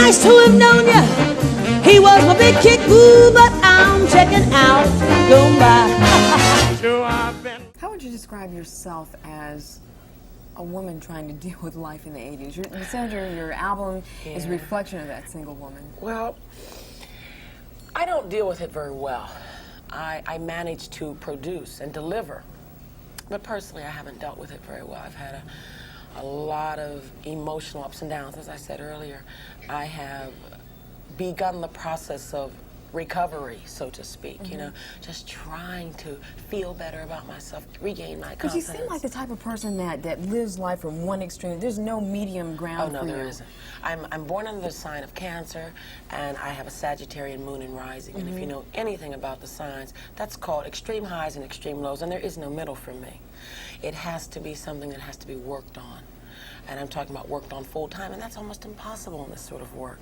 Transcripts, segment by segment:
nice to have known you. He was my big kick, ooh, but I'm checking out. Goodbye. How would you describe yourself as a woman trying to deal with life in the 80s? You said your album is a reflection of that single woman. Well, I don't deal with it very well. I manage to produce and deliver. But personally, I haven't dealt with it very well. I've had a lot of emotional ups and downs. As I said earlier, I have begun the process of recovery, so to speak, you know, just trying to feel better about myself, regain my confidence. But you seem like the type of person that lives life from one extreme. There's no medium ground for you. Oh, no, there isn't. I'm born under the sign of Cancer, and I have a Sagittarian moon and rising. And if you know anything about the signs, that's called extreme highs and extreme lows, and there is no middle for me. It has to be something that has to be worked on. And I'm talking about worked on full-time, and that's almost impossible in this sort of work.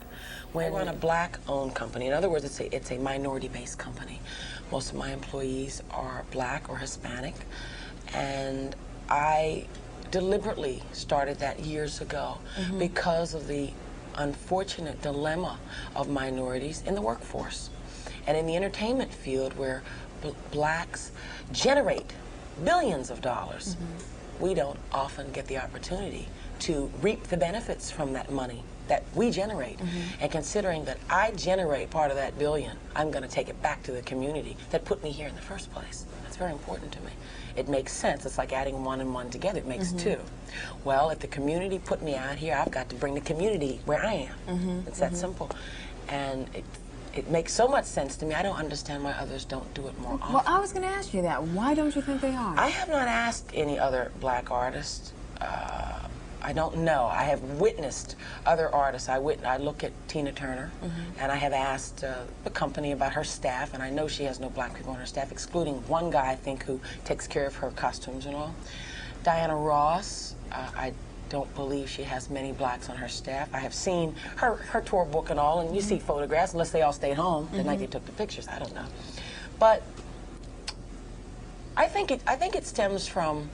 When I run a black-owned company, in other words, it's a minority-based company. Most of my employees are black or Hispanic, and I deliberately started that years ago because of the unfortunate dilemma of minorities in the workforce and in the entertainment field, where blacks generate billions of dollars. We don't often get the opportunity to reap the benefits from that money that we generate. And considering that I generate part of that billion, I'm going to take it back to the community that put me here in the first place. That's very important to me. It makes sense. It's like adding one and one together. It makes two. Well, if the community put me out here, I've got to bring the community where I am. It's that simple. And it makes so much sense to me. I don't understand why others don't do it more often. Well, I was going to ask you that. Why don't you think they are? I have not asked any other black artists. I don't know. I have witnessed other artists. I look at Tina Turner, and I have asked the company about her staff, and I know she has no black people on her staff, excluding one guy, I think, who takes care of her costumes and all. Diana Ross, I don't believe she has many blacks on her staff. I have seen her tour book and all, and you see photographs, unless they all stayed home the night they took the pictures. I don't know. But I think it stems from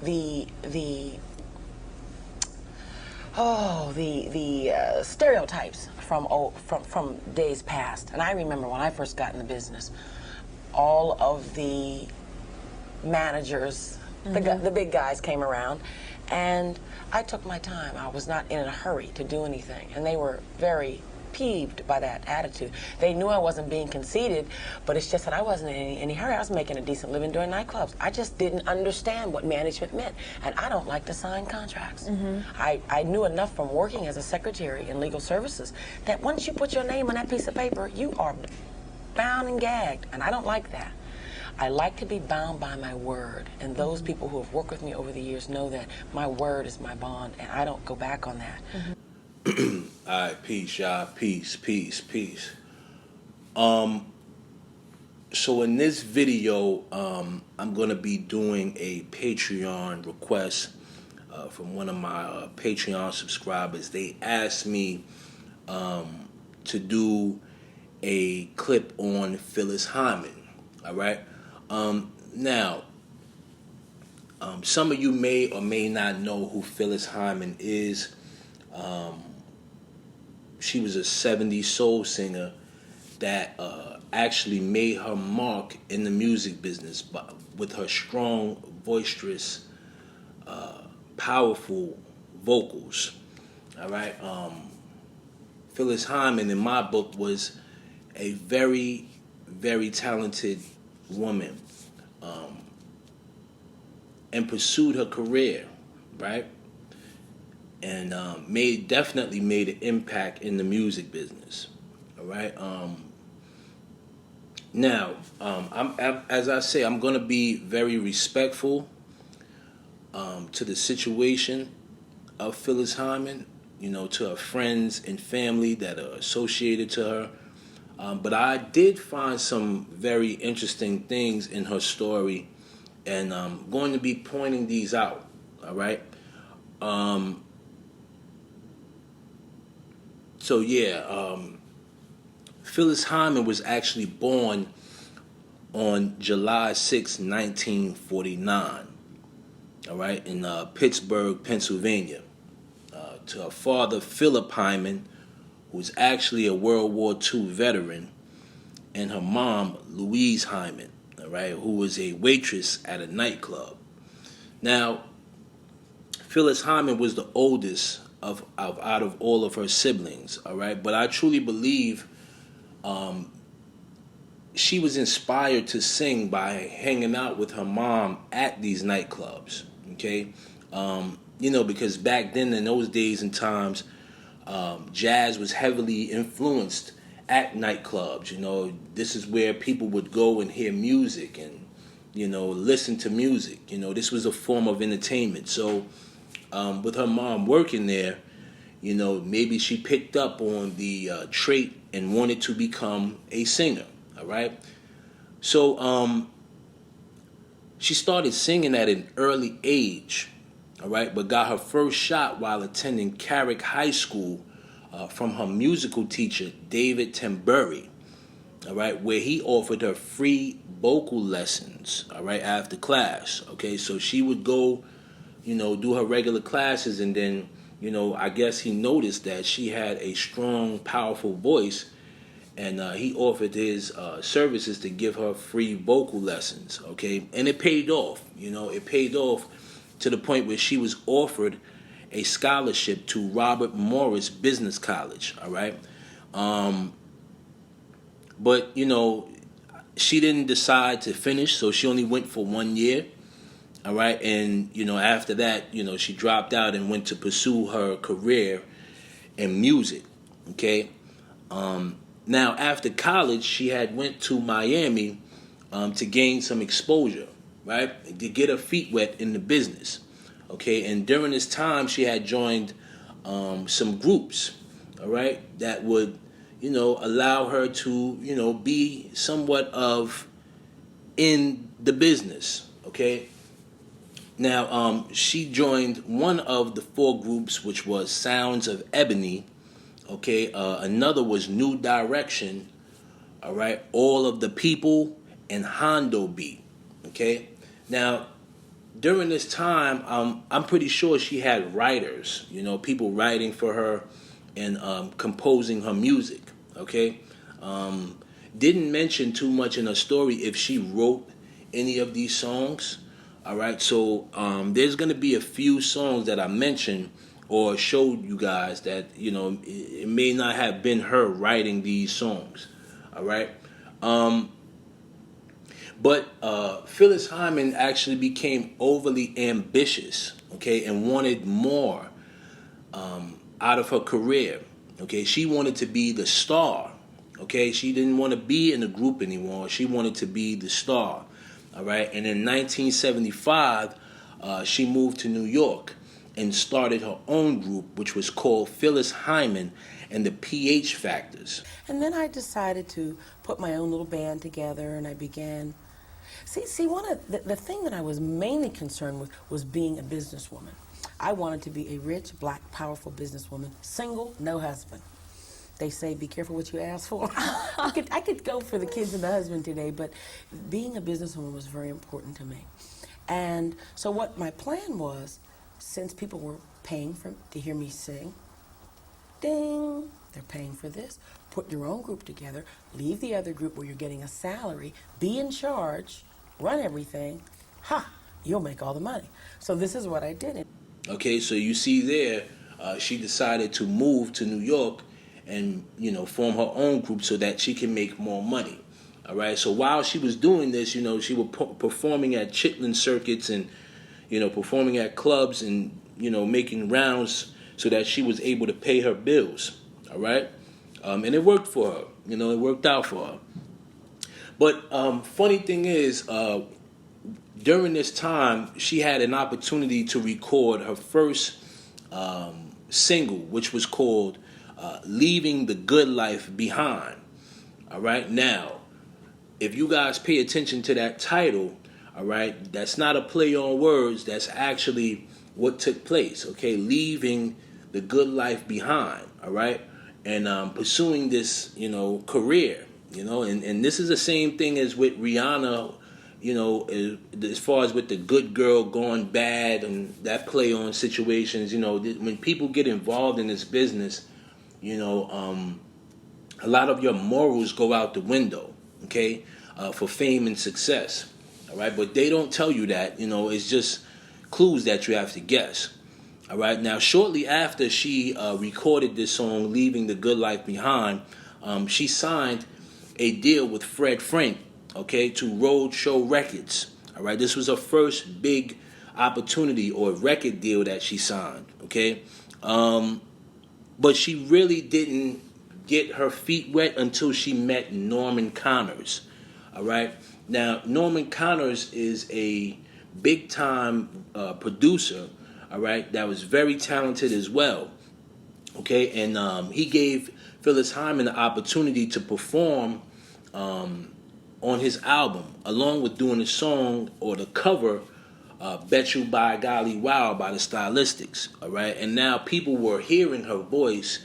the stereotypes from days past. And I remember when I first got in the business, all of the managers, the big guys came around, and I took my time. I was not in a hurry to do anything, and they were very peeved by that attitude. They knew I wasn't being conceited, but it's just that I wasn't in any hurry. I was making a decent living doing nightclubs. I just didn't understand what management meant, and I don't like to sign contracts. I knew enough from working as a secretary in legal services that once you put your name on that piece of paper, you are bound and gagged, and I don't like that. I like to be bound by my word, and those people who have worked with me over the years know that my word is my bond, and I don't go back on that. All right, peace, y'all. Peace, peace, peace. So in this video, I'm going to be doing a Patreon request from one of my Patreon subscribers. They asked me to do a clip on Phyllis Hyman. All right. Now, some of you may or may not know who Phyllis Hyman is. She was a 70s soul singer that actually made her mark in the music business with her strong, boisterous, powerful vocals. All right. Phyllis Hyman, in my book, was a very, very talented woman, and pursued her career, right? And definitely made an impact in the music business. All right. Now, as I say, I'm going to be very respectful to the situation of Phyllis Hyman. You know, to her friends and family that are associated to her. But I did find some very interesting things in her story, and I'm going to be pointing these out. All right. So yeah, Phyllis Hyman was actually born on July 6, 1949, all right, in Pittsburgh, Pennsylvania, to her father, Philip Hyman, who was actually a World War II veteran, and her mom, Louise Hyman, all right, who was a waitress at a nightclub. Now, Phyllis Hyman was the oldest of out of all of her siblings, all right? But I truly believe she was inspired to sing by hanging out with her mom at these nightclubs, okay? Because back then, in those days and times, jazz was heavily influenced at nightclubs. This is where people would go and hear music and, listen to music. This was a form of entertainment. So with her mom working there, maybe she picked up on the trait and wanted to become a singer, all right? So she started singing at an early age, all right, but got her first shot while attending Carrick High School from her musical teacher, David Tembury, all right, where he offered her free vocal lessons, all right, after class, okay? So she would go, do her regular classes, and then, I guess he noticed that she had a strong, powerful voice, and he offered his services to give her free vocal lessons, okay? And it paid off, it paid off to the point where she was offered a scholarship to Robert Morris Business College, all right? But, she didn't decide to finish, so she only went for 1 year, all right? And, after that, she dropped out and went to pursue her career in music, okay? Now, after college, she had went to Miami to gain some exposure, right? To get her feet wet in the business, okay? And during this time, she had joined some groups, all right, that would, allow her to, be somewhat of in the business, okay? Now, she joined one of the 4 groups, which was Sounds of Ebony, okay? Another was New Direction, all right? All of the People, and Hondo Beat, okay? Now, during this time, I'm pretty sure she had writers, people writing for her and composing her music, okay? Didn't mention too much in her story if she wrote any of these songs, all right? So there's going to be a few songs that I mentioned or showed you guys that, it may not have been her writing these songs, all right? But Phyllis Hyman actually became overly ambitious, okay, and wanted more out of her career, okay? She wanted to be the star, okay? She didn't want to be in the group anymore. She wanted to be the star, all right? And in 1975, she moved to New York and started her own group, which was called Phyllis Hyman and the PH Factors. And then I decided to put my own little band together, and I began... See, one of the thing that I was mainly concerned with was being a businesswoman. I wanted to be a rich, black, powerful businesswoman, single, no husband. They say, be careful what you ask for. I could go for the kids and the husband today, but being a businesswoman was very important to me. And so what my plan was, since people were paying to hear me sing, ding, they're paying for this. Put your own group together, leave the other group where you're getting a salary, be in charge, run everything, you'll make all the money. So this is what I did. Okay, so you see there, she decided to move to New York and, form her own group so that she can make more money. All right, so while she was doing this, she was performing at Chitlin circuits and, performing at clubs and, making rounds so that she was able to pay her bills. All right, and it worked for her. It worked out for her. But funny thing is, during this time, she had an opportunity to record her first single, which was called Leaving the Good Life Behind. All right, now, if you guys pay attention to that title, all right, that's not a play on words. That's actually what took place, okay? Leaving the good life behind, all right? And pursuing this, career, and this is the same thing as with Rihanna, as far as with the good girl going bad and that play on situations, when people get involved in this business, a lot of your morals go out the window, okay, for fame and success, all right? But they don't tell you that, it's just clues that you have to guess, all right? Now, shortly after she recorded this song, Leaving the Good Life Behind, she signed a deal with Fred Frank, okay, to Roadshow Records, all right? This was her first big opportunity or record deal that she signed, okay? But she really didn't get her feet wet until she met Norman Connors, all right? Now, Norman Connors is a big-time producer, all right, that was very talented as well, okay? And he gave Phyllis Hyman the opportunity to perform on his album, along with doing the song or the cover, Bet You By Golly Wow by the Stylistics, all right? And now people were hearing her voice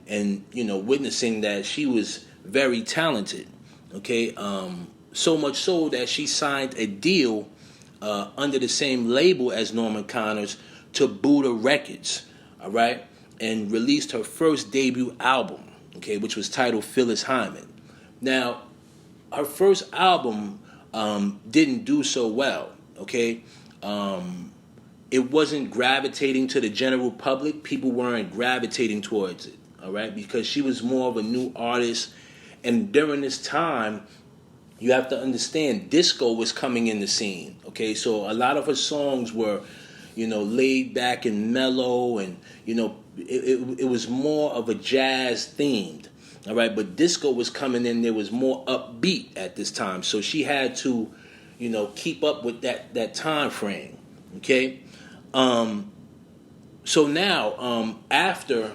and, witnessing that she was very talented, okay? So much so that she signed a deal under the same label as Norman Connors to Buddha Records, all right? And released her first debut album, okay, which was titled Phyllis Hyman. Now, her first album didn't do so well, okay? It wasn't gravitating to the general public. People weren't gravitating towards it, all right? Because she was more of a new artist. And during this time, you have to understand, disco was coming in the scene, okay? So a lot of her songs were, laid back and mellow, and, it was more of a jazz themed, all right? But disco was coming in. There was more upbeat at this time. So she had to, keep up with that time frame, okay? So now, after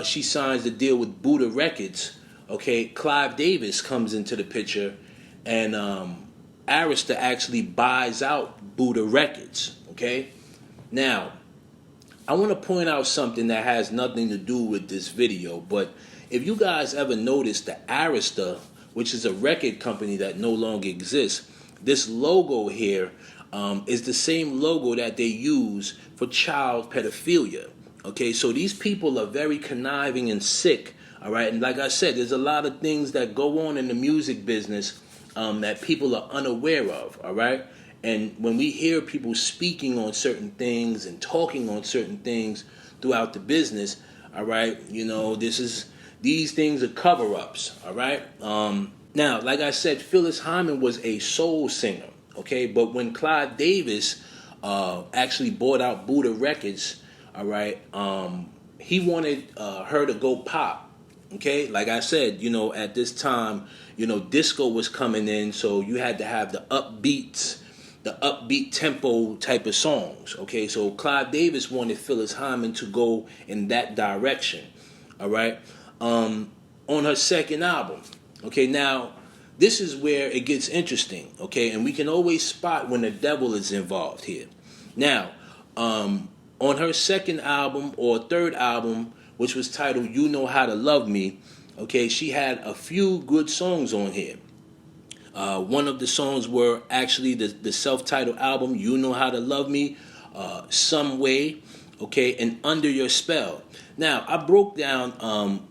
she signs the deal with Buddha Records, okay, Clive Davis comes into the picture, and Arista actually buys out Buddha Records, okay? Now, I want to point out something that has nothing to do with this video, but if you guys ever noticed the Arista, which is a record company that no longer exists, this logo here is the same logo that they use for child pedophilia, okay? So these people are very conniving and sick, all right? And like I said, there's a lot of things that go on in the music business that people are unaware of, all right? And when we hear people speaking on certain things and talking on certain things throughout the business, all right, these things are cover-ups, all right? Now, like I said, Phyllis Hyman was a soul singer, okay? But when Clive Davis actually bought out Buddha Records, all right, he wanted her to go pop, okay? Like I said, at this time, disco was coming in, so you had to have the upbeat tempo type of songs, okay? So Clive Davis wanted Phyllis Hyman to go in that direction, all right? On her second album, okay? Now, this is where it gets interesting, okay? And we can always spot when the devil is involved here. Now, on her second album or third album, which was titled You Know How to Love Me, okay, she had a few good songs on here. One of the songs were actually the self-titled album, You Know How to Love Me, Some Way, okay, and Under Your Spell. Now, I broke down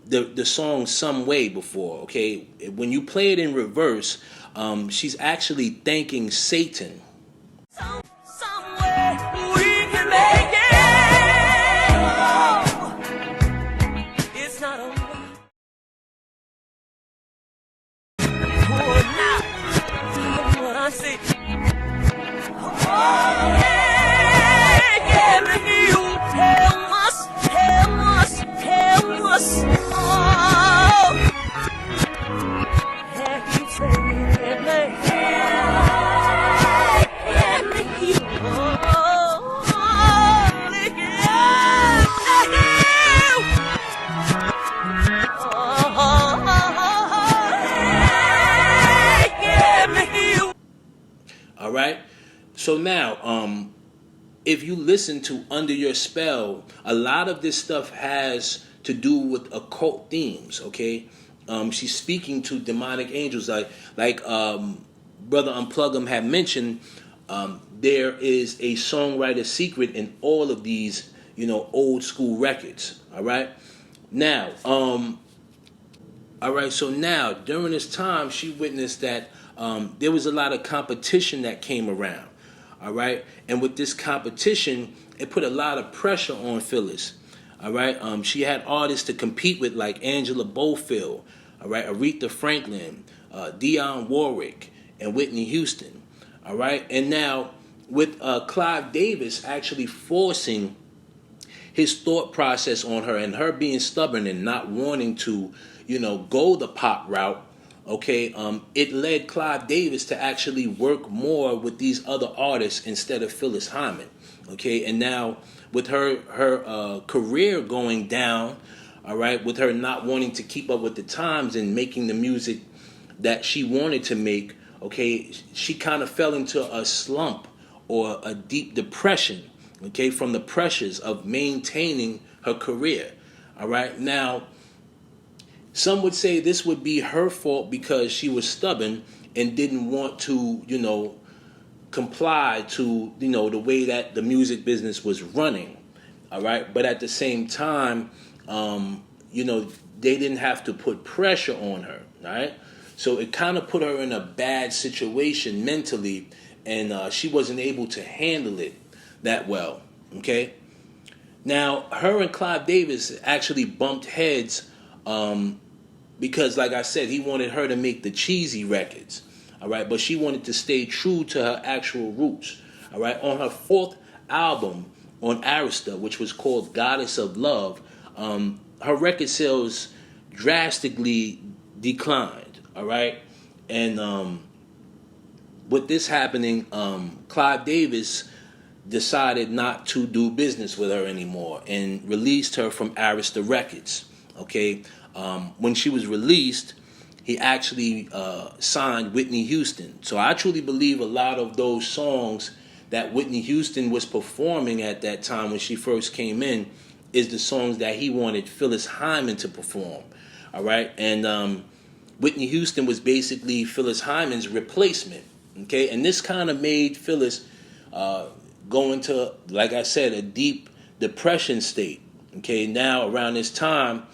the song Some Way before, okay? When you play it in reverse, she's actually thanking Satan. Somewhere we can make it. It's not over. What I see. All right? So now, if you listen to Under Your Spell, a lot of this stuff has to do with occult themes, okay? She's speaking to demonic angels, like Brother Unplug'em had mentioned, there is a songwriter secret in all of these, old school records. All right. Now, so now during this time, she witnessed that there was a lot of competition that came around. All right. And with this competition, it put a lot of pressure on Phyllis. All right. She had artists to compete with like Angela Bofill, all right, Aretha Franklin, Dionne Warwick, and Whitney Houston. All right. And now with Clive Davis actually forcing his thought process on her and her being stubborn and not wanting to, go the pop route, okay, it led Clive Davis to actually work more with these other artists instead of Phyllis Hyman, okay? And now with her career going down, all right, with her not wanting to keep up with the times and making the music that she wanted to make, okay, she kind of fell into a slump or a deep depression, okay, from the pressures of maintaining her career. All right. Now, some would say this would be her fault because she was stubborn and didn't want to, comply to, the way that the music business was running. All right. But at the same time, they didn't have to put pressure on her. All right. So it kind of put her in a bad situation mentally, and she wasn't able to handle it that well, okay? Now, her and Clive Davis actually bumped heads because, like I said, he wanted her to make the cheesy records, all right? But she wanted to stay true to her actual roots, all right? On her fourth album on Arista, which was called Goddess of Love, her record sales drastically declined, all right? And with this happening, Clive Davis decided not to do business with her anymore and released her from Arista Records. Okay, when she was released, he actually signed Whitney Houston. So I truly believe a lot of those songs that Whitney Houston was performing at that time when she first came in is the songs that he wanted Phyllis Hyman to perform. All right, and Whitney Houston was basically Phyllis Hyman's replacement. Okay, and this kind of made Phyllis go into, like I said, a deep depression state. Okay, now around this time,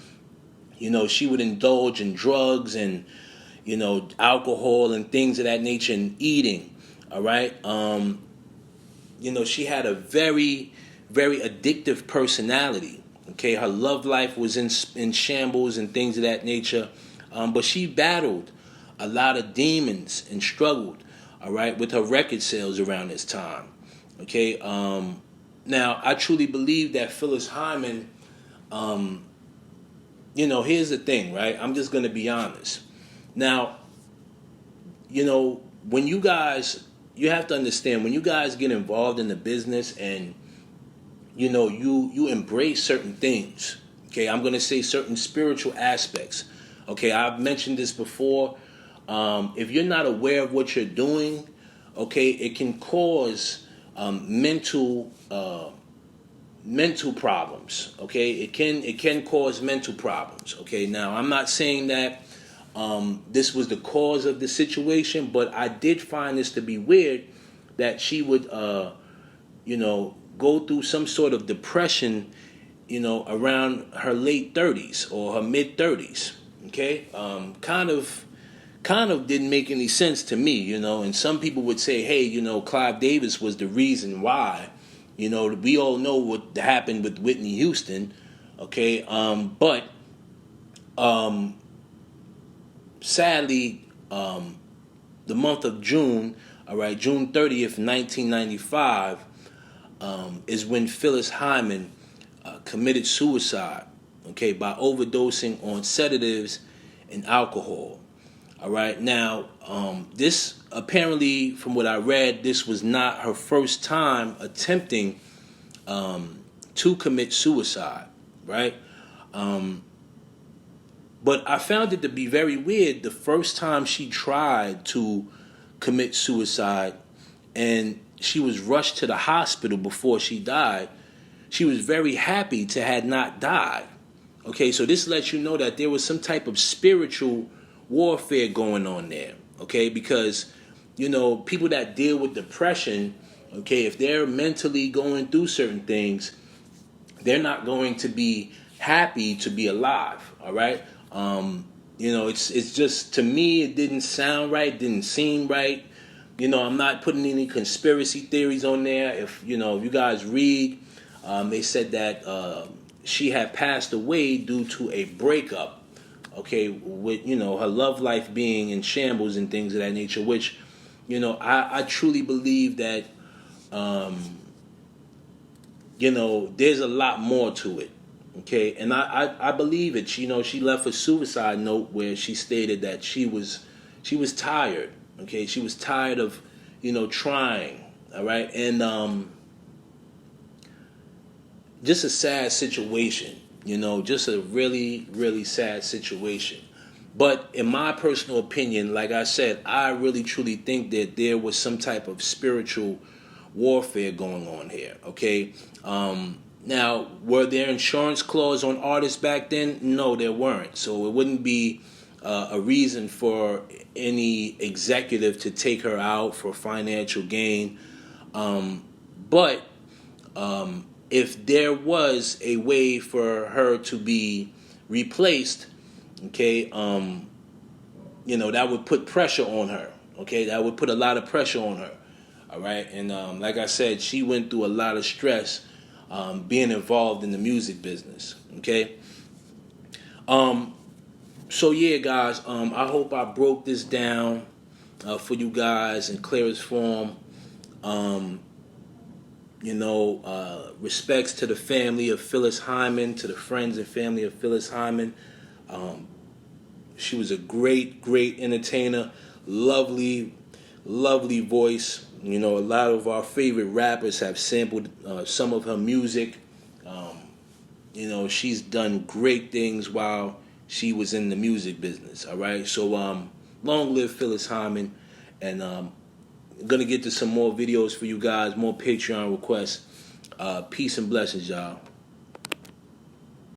she would indulge in drugs and, alcohol and things of that nature and eating. All right. She had a very, very addictive personality. Okay, her love life was in shambles and things of that nature. But she battled a lot of demons and struggled, all right, with her record sales around this time. Okay, now I truly believe that Phyllis Hyman, here's the thing, right? I'm just going to be honest. Now, when you have to understand, when you guys get involved in the business and, you embrace certain things, okay, I'm going to say certain spiritual aspects. Okay, I've mentioned this before. If you're not aware of what you're doing, okay, it can cause mental problems. Okay, it can cause mental problems. Okay, now I'm not saying that this was the cause of the situation, but I did find this to be weird that she would, go through some sort of depression, around her late 30s or her mid 30s. Okay, kind of didn't make any sense to me, and some people would say, hey, Clive Davis was the reason why, we all know what happened with Whitney Houston, okay, but sadly, the month of June, all right, June 30th, 1995, is when Phyllis Hyman committed suicide, okay, by overdosing on sedatives and alcohol. All right. Now, this apparently, from what I read, this was not her first time attempting to commit suicide, right? But I found it to be very weird the first time she tried to commit suicide and she was rushed to the hospital before she died. She was very happy to have not died. Okay, so this lets you know that there was some type of spiritual warfare going on there. Okay, because, people that deal with depression, okay, if they're mentally going through certain things, they're not going to be happy to be alive. All right. It's just, to me, it didn't sound right, didn't seem right. I'm not putting any conspiracy theories on there. If you guys read, they said that she had passed away due to a breakup. Okay, with her love life being in shambles and things of that nature, which I truly believe that there's a lot more to it. Okay, and I believe it. She left a suicide note where she stated that she was tired. Okay, she was tired of trying. All right, and just a sad situation. Just a really, really sad situation. But in my personal opinion, like I said, I really truly think that there was some type of spiritual warfare going on here. Okay. Now, were there insurance clauses on artists back then? No, there weren't. So it wouldn't be a reason for any executive to take her out for financial gain. But if there was a way for her to be replaced, okay, that would put pressure on her. Okay, that would put a lot of pressure on her. All right, and like I said, she went through a lot of stress being involved in the music business. Okay. So yeah, guys, I hope I broke this down for you guys in clearest form. Respects to the family of Phyllis Hyman, to the friends and family of Phyllis Hyman. She was a great, great entertainer. Lovely, lovely voice. A lot of our favorite rappers have sampled some of her music. She's done great things while she was in the music business. All right, so long live Phyllis Hyman, and I'm gonna get to some more videos for you guys, more Patreon requests. Peace and blessings, y'all.